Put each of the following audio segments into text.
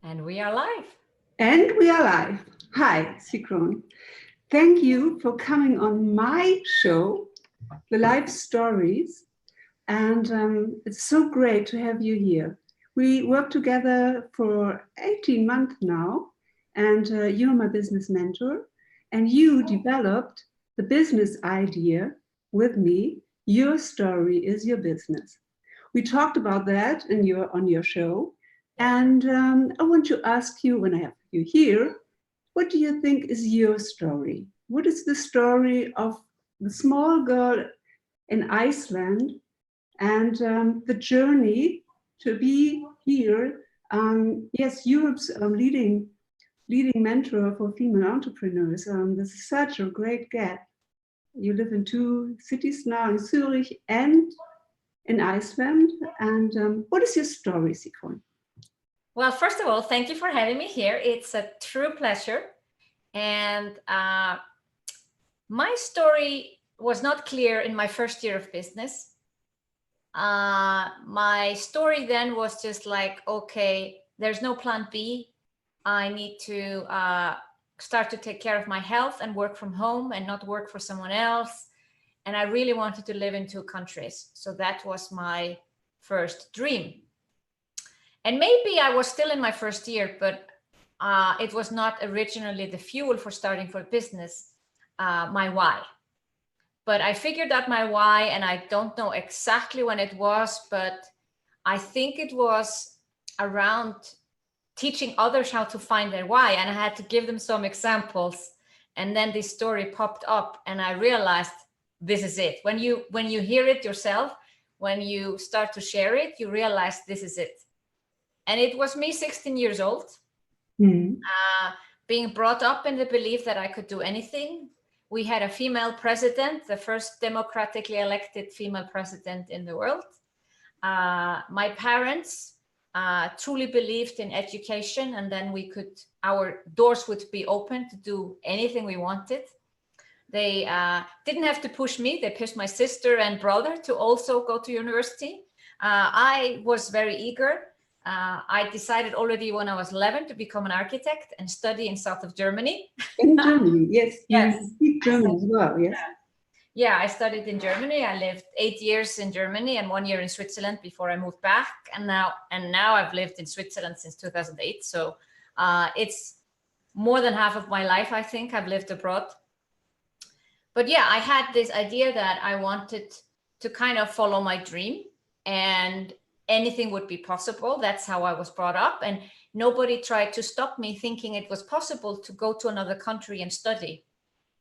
And we are live. And we are live. Hi, Sigrun. Thank you for coming on my show, The Life Stories. And it's so great to have you here. We work together for 18 months now, and you're my business mentor. And you developed the business idea with me. Your story is your business. We talked about that on your show. And I want to ask you, when I have you here, what do you think is your story? What is the story of the small girl in Iceland and the journey to be here? Yes, Europe's leading mentor for female entrepreneurs. This is such a great gap. You live in two cities now, in Zurich and in Iceland. And what is your story, Sigrun? Well, first of all, thank you for having me here. It's a true pleasure. And my story was not clear in my first year of business. My story then was just like, okay, there's no plan B. I need to start to take care of my health and work from home and not work for someone else. And I really wanted to live in two countries. So that was my first dream. And maybe I was still in my first year, but it was not originally the fuel for starting for business, my why. But I figured out my why, and I don't know exactly when it was, but I think it was around teaching others how to find their why. And I had to give them some examples. And then this story popped up, and I realized this is it. When you hear it yourself, when you start to share it, you realize this is it. And it was me, 16 years old, being brought up in the belief that I could do anything. We had a female president, the first democratically elected female president in the world. My parents truly believed in education, and then our doors would be open to do anything we wanted. They didn't have to push me. They pushed my sister and brother to also go to university. I was very eager. I decided already when I was 11 to become an architect and study in south of Germany. In Germany, yes. Yes. You speak German as well, yes? Yeah, I studied in Germany. I lived 8 years in Germany and 1 year in Switzerland before I moved back. And now I've lived in Switzerland since 2008. So it's more than half of my life, I think, I've lived abroad. But yeah, I had this idea that I wanted to kind of follow my dream, and anything would be possible. That's how I was brought up. And nobody tried to stop me thinking it was possible to go to another country and study.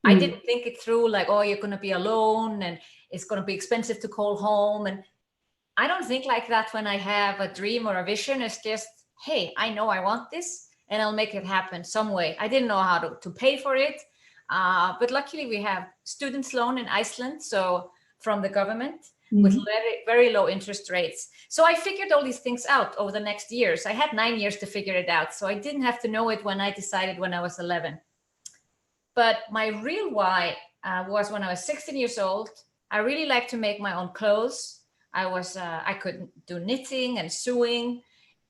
I didn't think it through like, oh, you're going to be alone and it's going to be expensive to call home. And I don't think like that when I have a dream or a vision. It's just, hey, I know I want this and I'll make it happen some way. I didn't know how to pay for it. But luckily we have students loan in Iceland, so from the government with very, very low interest rates. So I figured all these things out over the next years. I had 9 years to figure it out. So I didn't have to know it when I decided when I was 11. But my real why was when I was 16 years old. I really liked to make my own clothes. I could do knitting and sewing.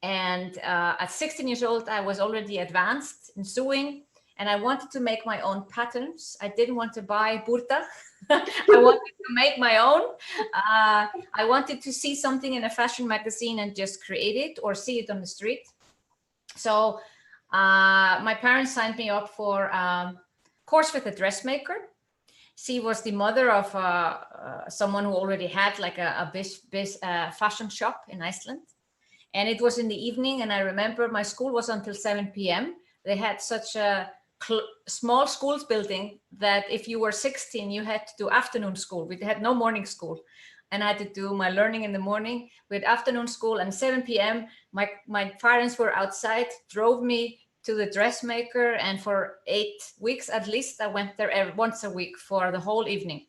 And at 16 years old, I was already advanced in sewing. And I wanted to make my own patterns. I didn't want to buy burta. I wanted to make my own. I wanted to see something in a fashion magazine and just create it or see it on the street. So my parents signed me up for a course with a dressmaker. She was the mother of someone who already had like a fashion shop in Iceland. And it was in the evening. And I remember my school was until 7 p.m. They had such a small schools building that if you were 16, you had to do afternoon school. We had no morning school. And I had to do my learning in the morning. We had afternoon school, and 7 p.m. my parents were outside, drove me to the dressmaker. And for 8 weeks, at least, I went there once a week for the whole evening.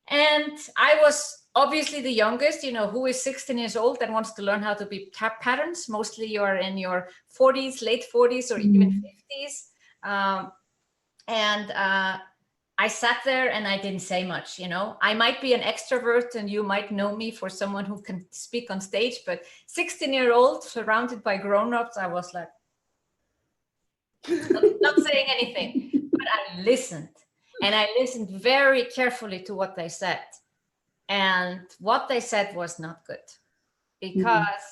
And I was obviously the youngest, who is 16 years old and wants to learn how to be patterns. Mostly you are in your 40s, late 40s, or even 50s. And I sat there and I didn't say much, you know. I might be an extrovert and you might know me for someone who can speak on stage, but 16-year-old surrounded by grown-ups, I was like, not saying anything, but I listened. And I listened very carefully to what they said. And what they said was not good, because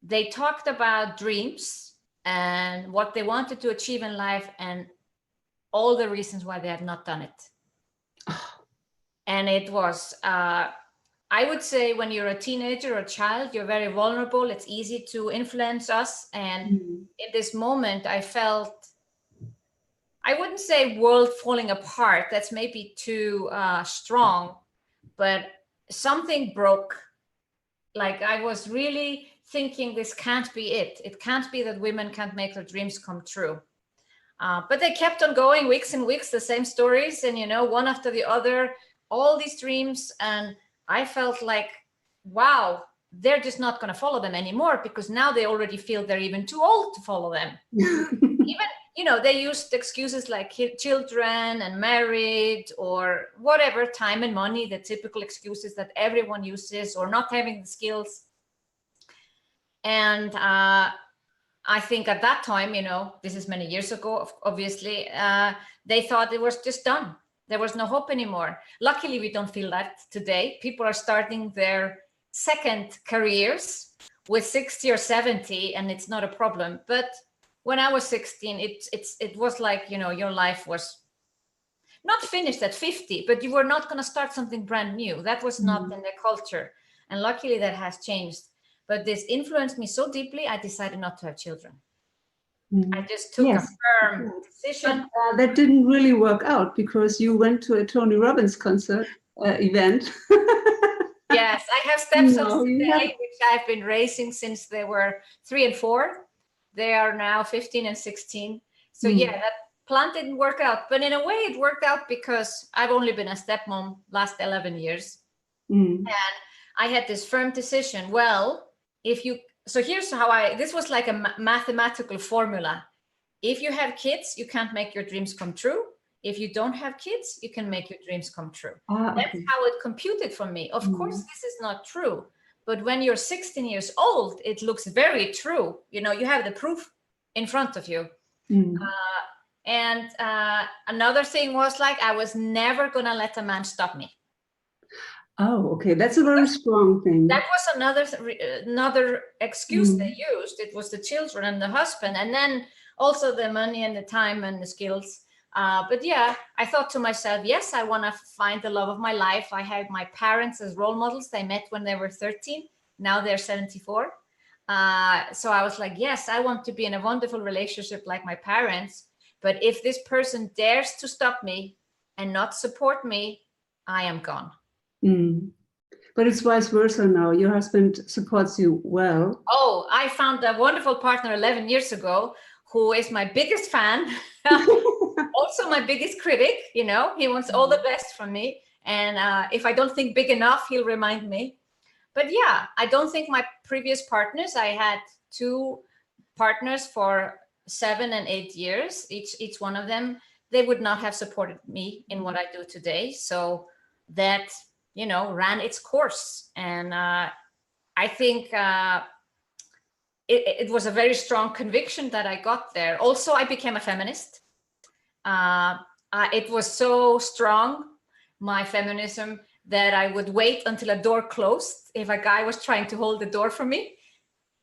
they talked about dreams and what they wanted to achieve in life and all the reasons why they had not done it. And it was, I would say, when you're a teenager or a child, you're very vulnerable. It's easy to influence us. And in this moment, I felt, I wouldn't say world falling apart. That's maybe too strong, but something broke. Like I was really thinking, this can't be it. It can't be that women can't make their dreams come true. But they kept on going, weeks and weeks, the same stories, and, you know, one after the other, all these dreams. And I felt like, wow, they're just not going to follow them anymore, because now they already feel they're even too old to follow them. Even, you know, they used excuses like children and married or whatever, time and money, the typical excuses that everyone uses, or not having the skills. And I think at that time, you know, this is many years ago, obviously, they thought it was just done. There was no hope anymore. Luckily, we don't feel that today. People are starting their second careers with 60 or 70, and it's not a problem. But when I was 16, it was like, you know, your life was not finished at 50, but you were not going to start something brand new. That was not in the culture. And luckily that has changed. But this influenced me so deeply, I decided not to have children. I just took a firm decision. But, that didn't really work out, because you went to a Tony Robbins concert event. Yes, I have stepsons today, which I've been raising since they were 3 and 4. They are now 15 and 16. So yeah, that plan didn't work out. But in a way it worked out, because I've only been a stepmom last 11 years. And I had this firm decision. Well, so here's how this was like a mathematical formula. If you have kids, you can't make your dreams come true. If you don't have kids, you can make your dreams come true. That's how it computed for me. Of course, this is not true. But when you're 16 years old, it looks very true. You know, you have the proof in front of you. And another thing was like, I was never going to let a man stop me. Oh, okay. That's a very strong thing. That was another excuse they used. It was the children and the husband, and then also the money and the time and the skills. But yeah, I thought to myself, yes, I want to find the love of my life. I had my parents as role models. They met when they were 13. Now they're 74. So I was like, yes, I want to be in a wonderful relationship like my parents. But if this person dares to stop me and not support me, I am gone. But it's vice versa now. Your husband supports you well. Oh, I found a wonderful partner 11 years ago who is my biggest fan, also my biggest critic. You know, he wants all the best from me. And if I don't think big enough, he'll remind me. But yeah, I don't think my previous partners, I had 2 partners for 7 and 8 years, each one of them, they would not have supported me in what I do today. So that, you know, ran its course. And I think it was a very strong conviction that I got there. Also, I became a feminist. It was so strong, my feminism, that I would wait until a door closed if a guy was trying to hold the door for me.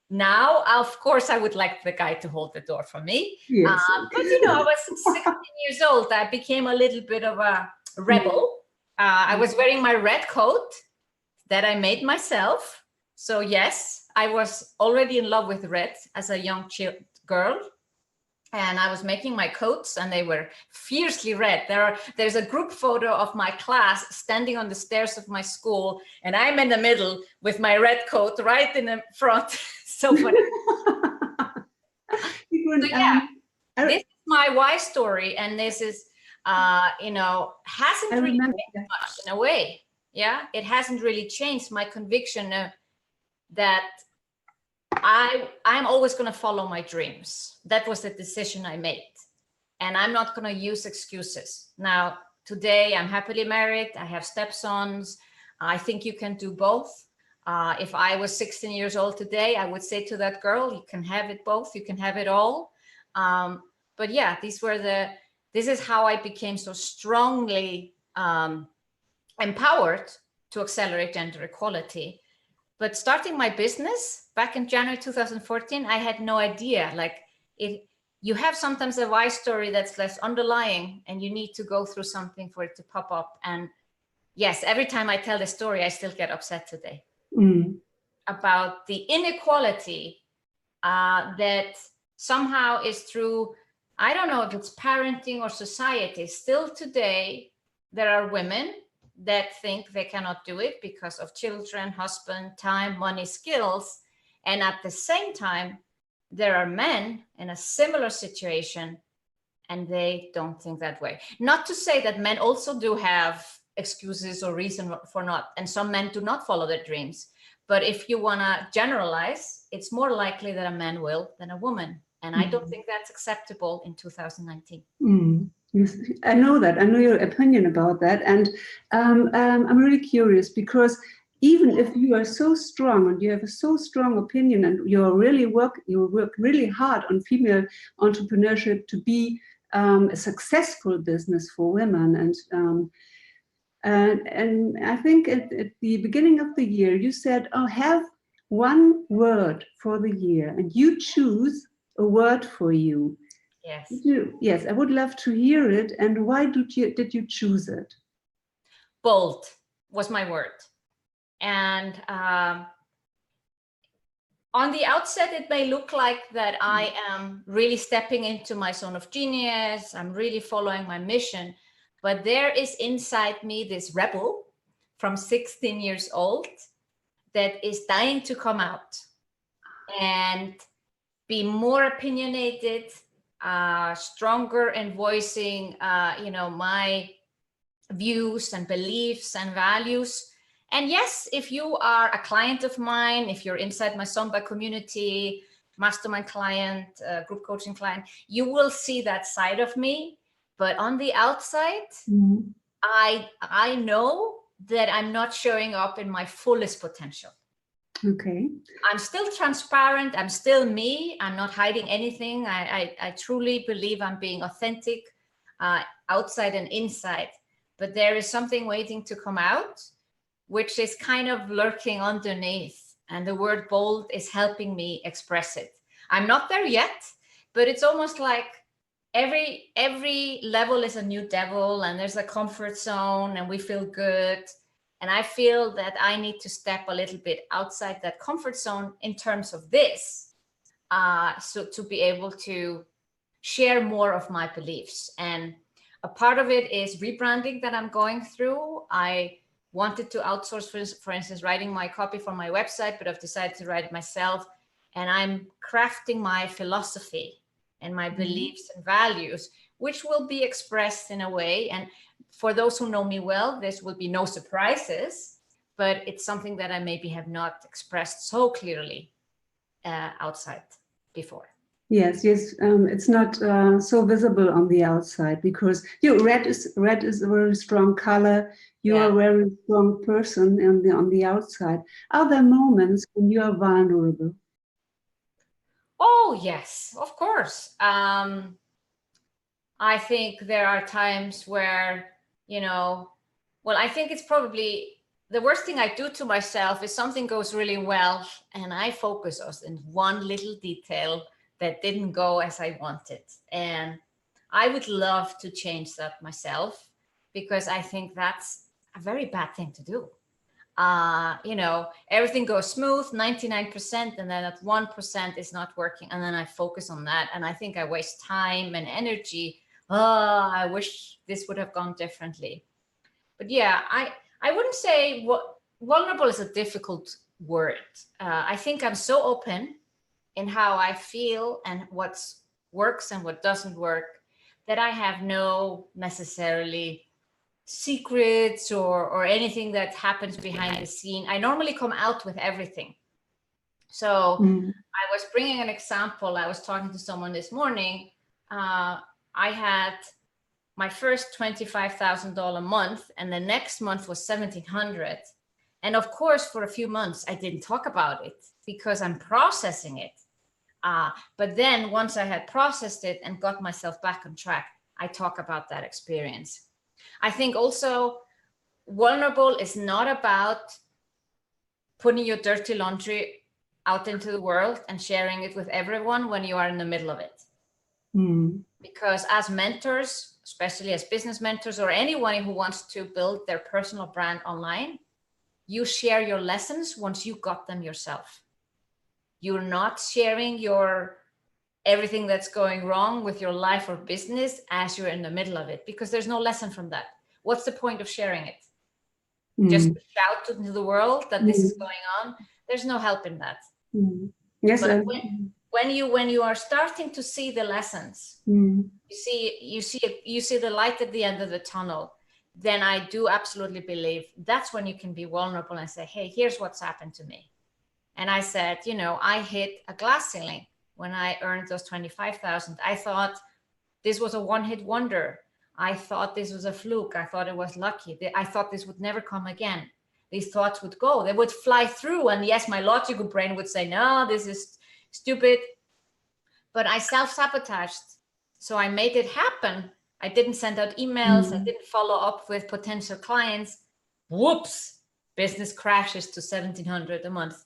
Now, of course, I would like the guy to hold the door for me. Yes. But, you know, I was 16 years old. I became a little bit of a rebel. I was wearing my red coat that I made myself. So yes, I was already in love with red as a young girl. And I was making my coats and they were fiercely red. There's a group photo of my class standing on the stairs of my school. And I'm in the middle with my red coat right in the front. So funny. So yeah, this is my why story. And this is, you know, hasn't really changed much in a way. Yeah, it hasn't really changed my conviction that I'm always going to follow my dreams. That was the decision I made. And I'm not going to use excuses. Now, today I'm happily married. I have stepsons. I think you can do both. If I was 16 years old today, I would say to that girl, you can have it both. You can have it all. But yeah, this is how I became so strongly empowered to accelerate gender equality. But starting my business back in January 2014, I had no idea. Like, you have sometimes a why story that's less underlying, and you need to go through something for it to pop up. And yes, every time I tell the story, I still get upset today about the inequality that somehow is through, I don't know if it's parenting or society. Still today, there are women that think they cannot do it because of children, husband, time, money, skills. And at the same time, there are men in a similar situation and they don't think that way. Not to say that men also do have excuses or reason for not, and some men do not follow their dreams. But if you want to generalize, it's more likely that a man will than a woman. And I don't think that's acceptable in 2019. Yes, I know that. I know your opinion about that. And I'm really curious because even if you are so strong and you have a so strong opinion and you work really hard on female entrepreneurship to be a successful business for women. And I think at the beginning of the year, you said, oh, have one word for the year and you choose a word for you. Yes. Yes, I would love to hear it. And why did you choose it? Bold was my word. And on the outset, it may look like that I am really stepping into my zone of genius. I'm really following my mission. But there is inside me this rebel from 16 years old that is dying to come out and be more opinionated, stronger in voicing, my views and beliefs and values. And yes, if you are a client of mine, if you're inside my Zomba community, mastermind client, group coaching client, you will see that side of me. But on the outside, I know that I'm not showing up in my fullest potential. Okay. I'm still transparent. I'm still me. I'm not hiding anything. I truly believe I'm being authentic, outside and inside. But there is something waiting to come out, which is kind of lurking underneath. And the word bold is helping me express it. I'm not there yet, but it's almost like every level is a new devil, and there's a comfort zone and we feel good. And I feel that I need to step a little bit outside that comfort zone in terms of this, so to be able to share more of my beliefs. And a part of it is rebranding that I'm going through. I wanted to outsource, for instance, writing my copy for my website, but I've decided to write it myself. And I'm crafting my philosophy and my beliefs and values, which will be expressed in a way. And for those who know me well, this will be no surprises, but it's something that I maybe have not expressed so clearly outside before. Yes. It's not so visible on the outside because red is a very strong color. You are a very strong person on the outside. Are there moments when you are vulnerable? Oh, yes, of course. I think there are times where, I think it's probably the worst thing I do to myself is something goes really well and I focus on one little detail that didn't go as I wanted. And I would love to change that myself because I think that's a very bad thing to do. Everything goes smooth, 99%, and then at 1% is not working. And then I focus on that. And I think I waste time and energy. Oh, I wish this would have gone differently. But yeah, I wouldn't say vulnerable is a difficult word. I think I'm so open in how I feel and what works and what doesn't work that I have no necessarily secrets or anything that happens behind the scene. I normally come out with everything. So I was bringing an example. I was talking to someone this morning. I had my first $25,000 month, and the next month was 1,700. And of course, for a few months, I didn't talk about it because I'm processing it. But then once I had processed it and got myself back on track, I talk about that experience. I think also vulnerable is not about putting your dirty laundry out into the world and sharing it with everyone when you are in the middle of it. Because as mentors, especially as business mentors or anyone who wants to build their personal brand online, you share your lessons once you got them yourself. You're not sharing everything that's going wrong with your life or business as you're in the middle of it, because there's no lesson from that. What's the point of sharing it? Just to shout into the world that this is going on. There's no help in that. Yes. But when you are starting to see the lessons, you see the light at the end of the tunnel, then I do absolutely believe that's when you can be vulnerable and say, hey, here's what's happened to me. And I said, I hit a glass ceiling when I earned those 25,000. I thought this was a one-hit wonder. I thought this was a fluke. I thought it was lucky. I thought this would never come again. These thoughts would go. They would fly through. And yes, my logical brain would say, no, this is stupid. But I self-sabotaged. So I made it happen. I didn't send out emails. I didn't follow up with potential clients. Whoops, business crashes to 1,700 a month.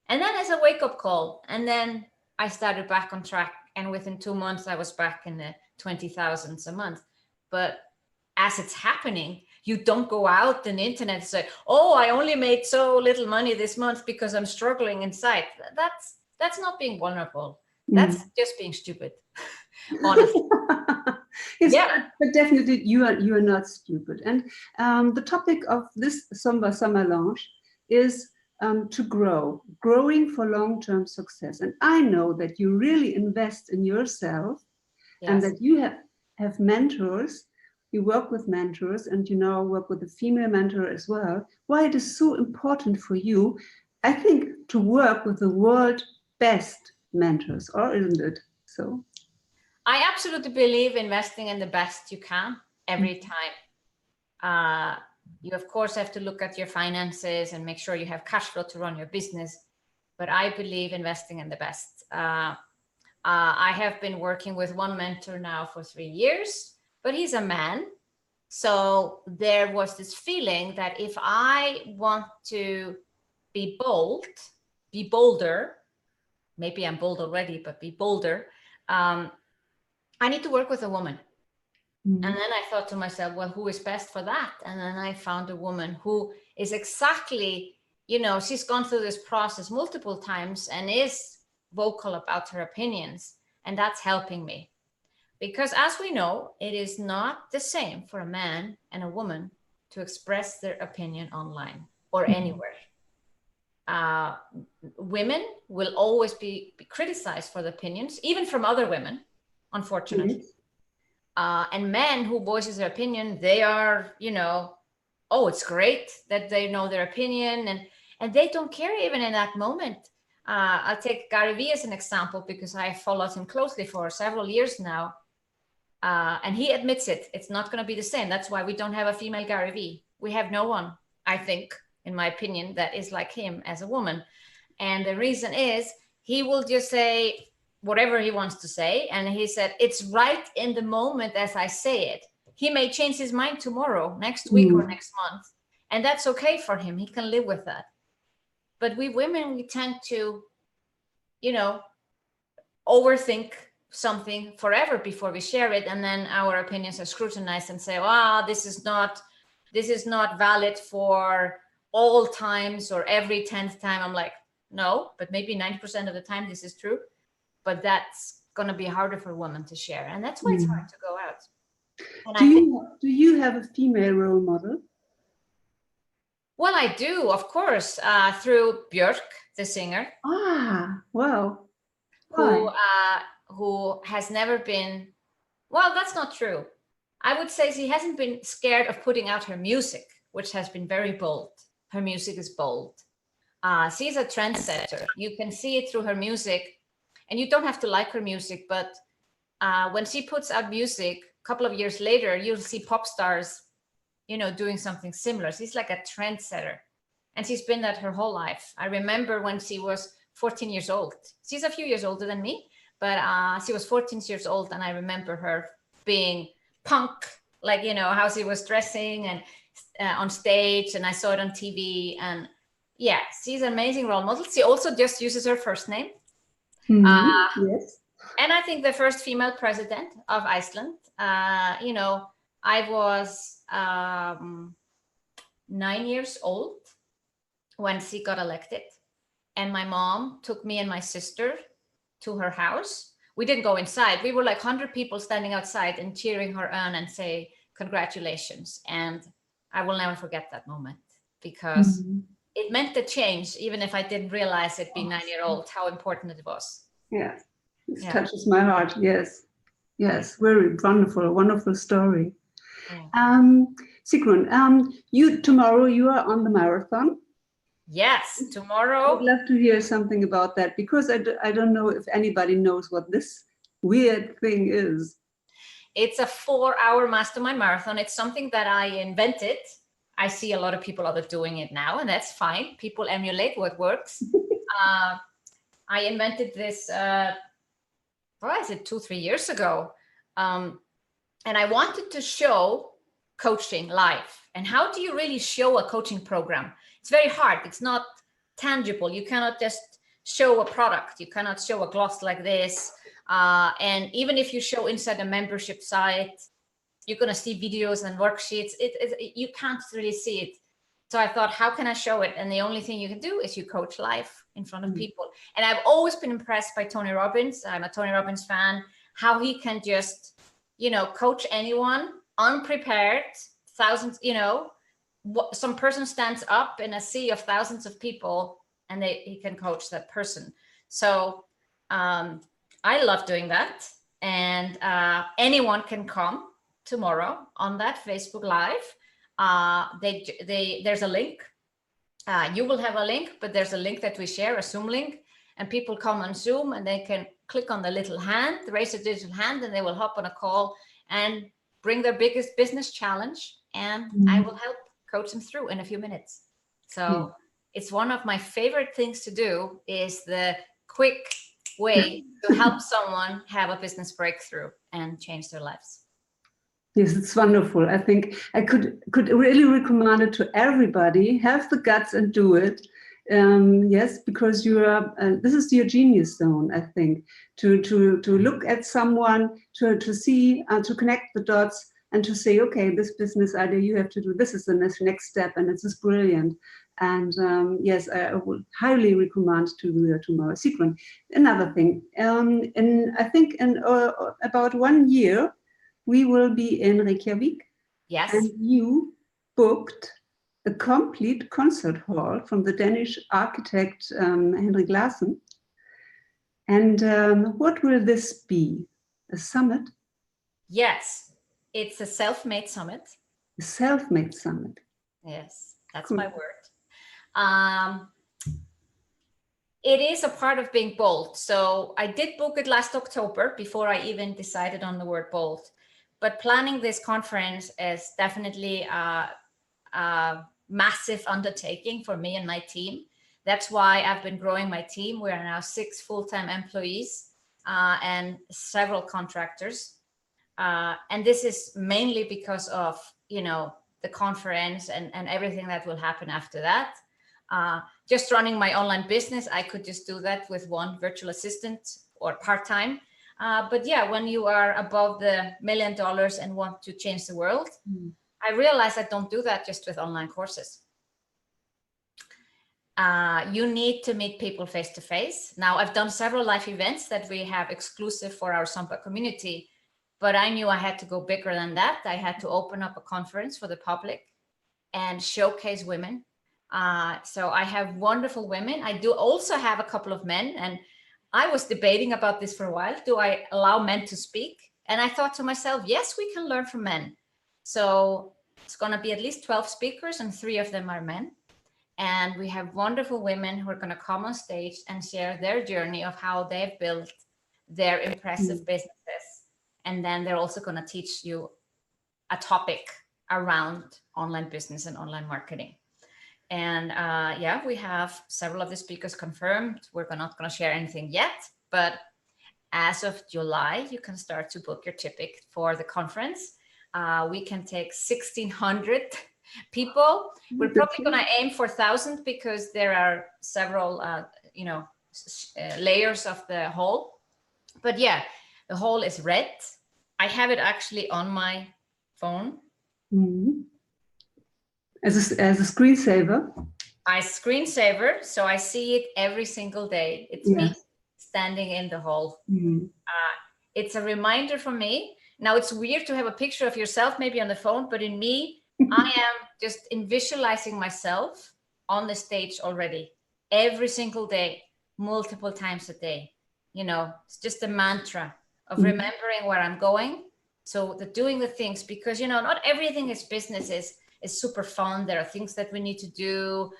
And then as a wake-up call. And then I started back on track. And within 2 months, I was back in the 20,000s a month. But as it's happening, you don't go out on the internet and say, oh, I only made so little money this month because I'm struggling inside. That's not being vulnerable. That's just being stupid, honestly. Yes, yeah. But definitely you are not stupid. And the topic of this Summer Lounge is to growing for long-term success. And I know that you really invest in yourself, yes, and that you have mentors. You work with mentors, and work with a female mentor as well. Why it is so important for you, I think, to work with the world's best mentors, or isn't it so? I absolutely believe investing in the best you can every time. You, of course, have to look at your finances and make sure you have cash flow to run your business. But I believe investing in the best. I have been working with one mentor now for 3 years, but he's a man. So there was this feeling that if I want to be bold, be bolder, maybe I'm bold already, but be bolder, I need to work with a woman. And then I thought to myself, well, who is best for that? And then I found a woman who is exactly, she's gone through this process multiple times and is vocal about her opinions. And that's helping me. Because as we know, it is not the same for a man and a woman to express their opinion online or anywhere. Women will always be criticized for the opinions, even from other women, unfortunately. And men who voices their opinion, they are, oh, it's great that they know their opinion, and they don't care even in that moment. I'll take Gary Vee as an example because I followed him closely for several years now. And he admits it. It's not going to be the same. That's why we don't have a female Gary Vee. We have no one, I think, in my opinion, that is like him as a woman. And the reason is he will just say whatever he wants to say. And he said, it's right in the moment as I say it. He may change his mind tomorrow, next week or next month. And that's okay for him. He can live with that. But we women, we tend to, overthink something forever before we share it. And then our opinions are scrutinized and say, this is not valid for all times or every 10th time. I'm like, no, but maybe 90% of the time this is true. But that's going to be harder for women to share. And that's why it's hard to go out. And do you have a female role model? Well, I do, of course, through Björk, the singer. Wow. Who has never been, well, that's not true. I would say she hasn't been scared of putting out her music, which has been very bold. Her music is bold. She's a trendsetter. You can see it through her music, and you don't have to like her music, but when she puts out music, couple of years later, you'll see pop stars, doing something similar. She's like a trendsetter, and she's been that her whole life. I remember when she was 14 years old. She's a few years older than me, but she was 14 years old, and I remember her being punk, like, how she was dressing and on stage, and I saw it on TV. And yeah, she's an amazing role model. She also just uses her first name. Yes. And I think the first female president of Iceland, I was 9 years old when she got elected. And my mom took me and my sister to her house. We didn't go inside. We were like 100 people standing outside and cheering her on and say, congratulations. And I will never forget that moment, because it meant a change, even if I didn't realize it being 9-year-old, how important it was. Yeah, it touches my heart. Yes, very wonderful story. Yeah. Sigrun, tomorrow you are on the marathon. Yes, tomorrow. I'd love to hear something about that, because I don't know if anybody knows what this weird thing is. It's a 4-hour mastermind marathon. It's something that I invented. I see a lot of people other doing it now, and that's fine. People emulate what works. I invented this, 2-3 years ago. And I wanted to show coaching live. And how do you really show a coaching program? It's very hard. It's not tangible. You cannot just show a product. You cannot show a gloss like this. And even if you show inside a membership site, you're going to see videos and worksheets. You can't really see it. So I thought, how can I show it? And the only thing you can do is you coach live in front of people. And I've always been impressed by Tony Robbins. I'm a Tony Robbins fan. How he can just, coach anyone unprepared, thousands, some person stands up in a sea of thousands of people, and he can coach that person. So I love doing that. And anyone can come tomorrow on that Facebook Live. There's a link. You will have a link, but there's a link that we share, a Zoom link, and people come on Zoom and they can click on the little hand, raise a digital hand, and they will hop on a call and bring their biggest business challenge, and I will help coach them through in a few minutes. So it's one of my favorite things to do, is the quick way to help someone have a business breakthrough and change their lives. Yes, it's wonderful. I think I could really recommend it to everybody. Have the guts and do it. Yes, because you are. This is your genius zone, I think. To look at someone, to see, to connect the dots, and to say, okay, this business idea you have to do. This is the next step, and this is brilliant. And yes, I would highly recommend to do that tomorrow. Sigrun, another thing. I think in about 1 year, we will be in Reykjavik. Yes. And you booked a complete concert hall from the Danish architect Henrik Larsen. And what will this be? A summit? Yes, it's a self-made summit. A self-made summit. Yes, that's cool. My word. It is a part of being bold. So I did book it last October before I even decided on the word bold. But planning this conference is definitely a massive undertaking for me and my team. That's why I've been growing my team. We are now 6 full-time employees and several contractors. And this is mainly because of, the conference and everything that will happen after that. Just running my online business, I could just do that with one virtual assistant or part-time. But yeah, when you are above the $1 million and want to change the world, I realized I don't do that just with online courses. You need to meet people face to face. Now, I've done several live events that we have exclusive for our Sampa community, but I knew I had to go bigger than that. I had to open up a conference for the public and showcase women. So I have wonderful women. I do also have a couple of men, and I was debating about this for a while. Do I allow men to speak? And I thought to myself, yes, we can learn from men. So it's going to be at least 12 speakers, and 3 of them are men. And we have wonderful women who are going to come on stage and share their journey of how they've built their impressive businesses And then they're also going to teach you a topic around online business and online marketing. And yeah, we have several of the speakers confirmed. We're not going to share anything yet, but as of July, you can start to book your ticket for the conference. We can take 1,600 people. We're probably going to aim for 1,000 because there are several, layers of the hall. But yeah, the hall is red. I have it actually on my phone. Mm-hmm. As a screensaver? I screensaver, so I see it every single day. It's me standing in the hall. Mm-hmm. It's a reminder for me. Now, it's weird to have a picture of yourself maybe on the phone, but in me, I am just visualizing myself on the stage already every single day, multiple times a day. You know, it's just a mantra of remembering where I'm going. So doing the things, because, you know, not everything is business is super fun. There are things that we need to do.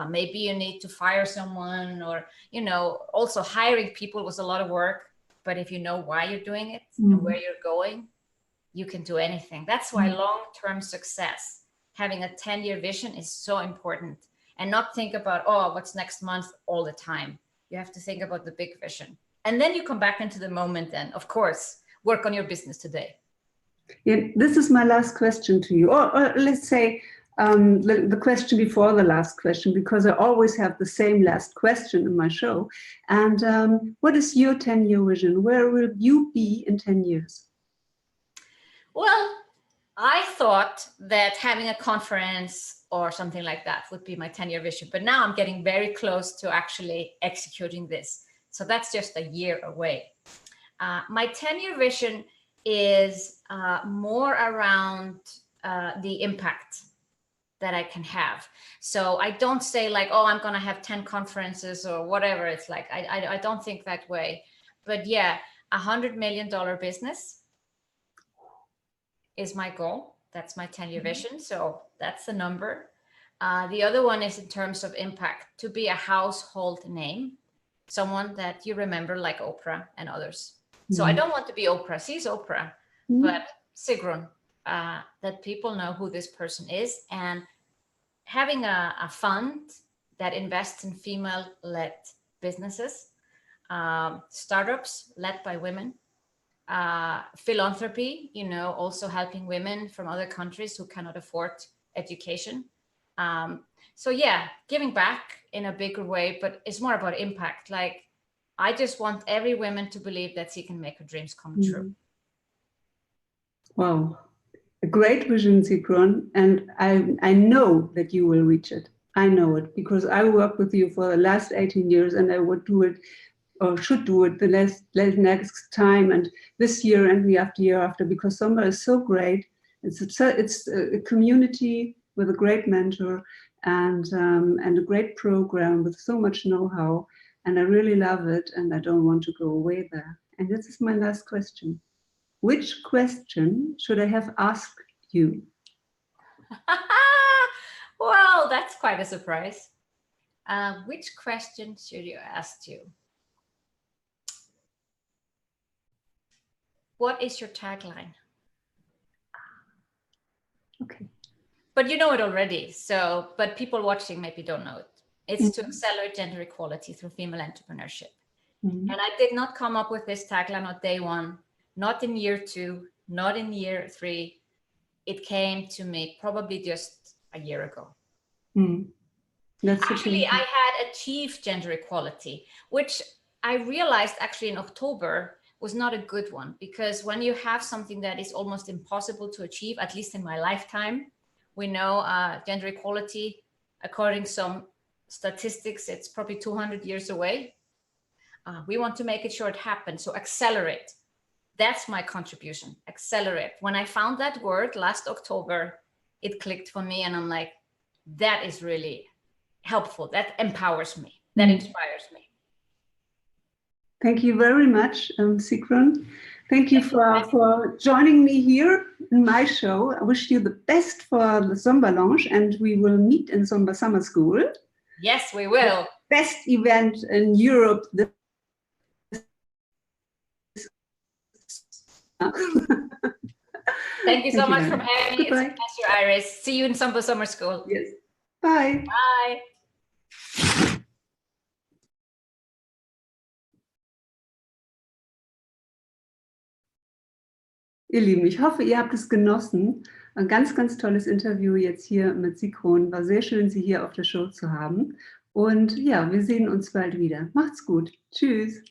Maybe you need to fire someone, or, you know, also hiring people was a lot of work. But if you know why you're doing it and where you're going, you can do anything. That's why long-term success, having a 10-year vision is so important, and not think about, oh, what's next month all the time. You have to think about the big vision. And then you come back into the moment and, of course, work on your business today. Yeah, this is my last question to you, or let's say the question before the last question, because I always have the same last question in my show. And what is your 10-year vision? Where will you be in 10 years? Well, I thought that having a conference or something like that would be my 10-year vision, but now I'm getting very close to actually executing this. So that's just a year away. My 10-year vision is more around the impact that I can have. So I don't say like, oh, I'm going to have 10 conferences or whatever. It's like, I don't think that way. But yeah, $100 million business is my goal. That's my 10-year vision. So that's the number. The other one is in terms of impact, to be a household name, someone that you remember, like Oprah and others. So I don't want to be Oprah. She's Oprah, but Sigrun, that people know who this person is, and having a fund that invests in female-led businesses, startups led by women, philanthropy, you know, also helping women from other countries who cannot afford education. So yeah, giving back in a bigger way, but it's more about impact. Like, I just want every woman to believe that she can make her dreams come true. Wow, a great vision, Sigrun, and I know that you will reach it. I know it because I worked with you for the last 18 years, and I would do it, or should do it, the next time, and this year and the year after, because Somba is so great. It's a community with a great mentor and a great program with so much know-how. And I really love it, and I don't want to go away there. And this is my last question. Which question should I have asked you? Well, that's quite a surprise. Which question should you ask you? What is your tagline? Okay. But you know it already. So, but people watching maybe don't know it. It's to accelerate gender equality through female entrepreneurship. And I did not come up with this tagline on day one, not in year 2, not in year 3. It came to me probably just a year ago. Actually, I had achieved gender equality, which I realized actually in October was not a good one, because when you have something that is almost impossible to achieve, at least in my lifetime, we know gender equality, according to some statistics, it's probably 200 years away. We want to make it sure it happens. So accelerate. That's my contribution. Accelerate. When I found that word last October, it clicked for me, and I'm like, that is really helpful. That empowers me. That inspires me. Thank you very much, Sigrun. Thank you for joining me here in my show. I wish you the best for the Somba launch, and we will meet in Somba Summer School. Yes, we will. The best event in Europe. Thank you so Thank you, much for Lara. having me. It's a Goodbye. pleasure, Iris. See you in summer school. Yes. Bye. Bye. Ihr Lieben, ich hoffe, ihr habt es genossen. Ein ganz, ganz tolles Interview jetzt hier mit Sigrun. War sehr schön, Sie hier auf der Show zu haben. Und ja, wir sehen uns bald wieder. Macht's gut. Tschüss.